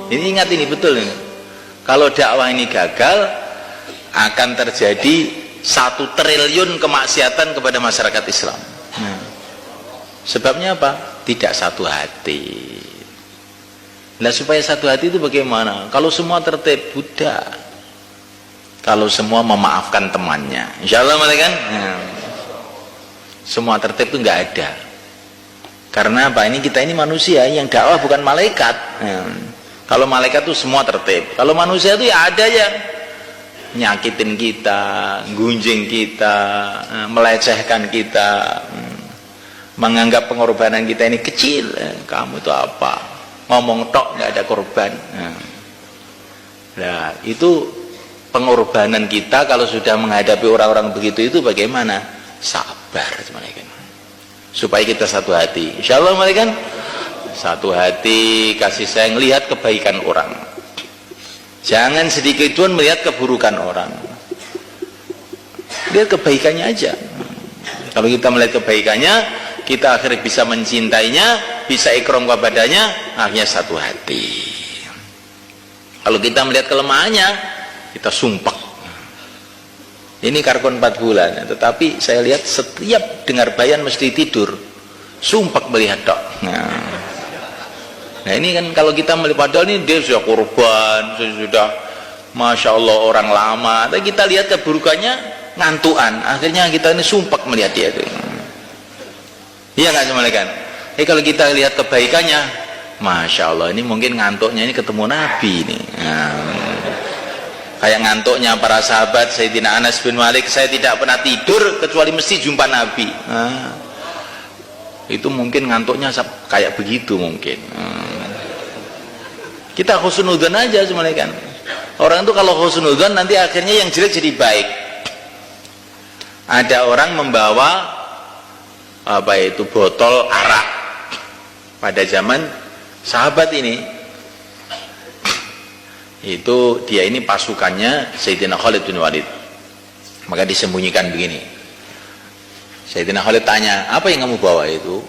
Ini ingat ini betul ini. Kalau dakwah ini gagal, akan terjadi 1 triliun kemaksiatan kepada masyarakat Islam. Sebabnya apa? Tidak satu hati. Nah, supaya satu hati itu bagaimana? Kalau semua tertib, udah. Kalau semua memaafkan temannya, insya Allah kan? Semua tertib itu nggak ada. Karena apa? Ini kita ini manusia, yang dakwah bukan malaikat. Kalau malaikat itu semua tertib. Kalau manusia itu ya ada yang nyakitin kita, gunjing kita, melecehkan kita, menganggap pengorbanan kita ini kecil. Kamu itu apa? Ngomong tok nggak ada korban. Nah, itu pengorbanan kita kalau sudah menghadapi orang-orang begitu itu bagaimana? Sabar, supaya kita satu hati. Insya Allah kan satu hati, kasih sayang, lihat kebaikan orang. Jangan sedikit pun melihat keburukan orang. Lihat kebaikannya aja. Kalau kita melihat kebaikannya, kita akhirnya bisa mencintainya, bisa ikram kepadanya, akhirnya satu hati. Kalau kita melihat kelemahannya, kita sumpah. Ini Karkon 4 bulan, tetapi saya lihat setiap dengar bayan mesti tidur, sumpah melihat dok. Nah ini kan kalau kita melihat, padahal ini dia sudah korban, sudah Masya Allah orang lama, tapi kita lihat keburukannya ngantuan, akhirnya kita ini sumpah melihat dia itu. Iya nggak semua kan? Kalau kita lihat kebaikannya, Masya Allah, ini mungkin ngantuknya ini ketemu Nabi nih. Kayak ngantuknya para sahabat Sayyidina Anas bin Malik, saya tidak pernah tidur kecuali mesti jumpa Nabi. Itu mungkin ngantuknya kayak begitu mungkin. Kita husnudzon aja semuanya kan. Orang itu kalau husnudzon nanti akhirnya yang jelek jadi baik. Ada orang membawa apa itu botol arak pada zaman sahabat ini. Itu dia ini pasukannya Sayyidina Khalid bin Walid. Maka disembunyikan begini. Sayyidina Khalid tanya, apa yang kamu bawa itu?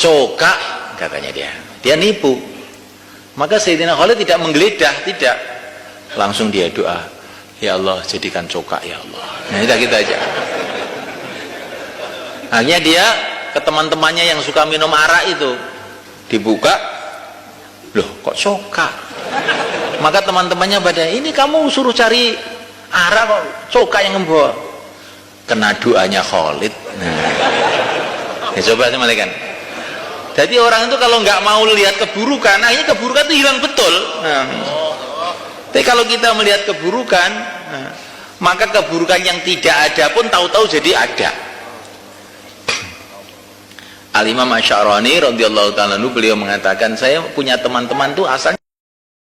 Cokak, katanya dia. Dia nipu. Maka Sayyidina Khalid tidak menggeledah, tidak. Langsung dia doa, ya Allah jadikan cokak ya Allah. Nah kita aja. Akhirnya dia ke teman-temannya yang suka minum arak itu, dibuka, loh kok cokak? Maka teman-temannya pada, ini kamu suruh cari arak kok cokak yang membawa? Kena doanya Khalid. Nah, ya coba sama kan. Jadi orang itu kalau nggak mau lihat keburukan, akhirnya keburukan itu hilang betul. Tapi kalau kita melihat keburukan, maka keburukan yang tidak ada pun tahu-tahu jadi ada. Al-Imam Asy'arani radhiyallahu ta'ala anhu beliau mengatakan, saya punya teman-teman tuh asalnya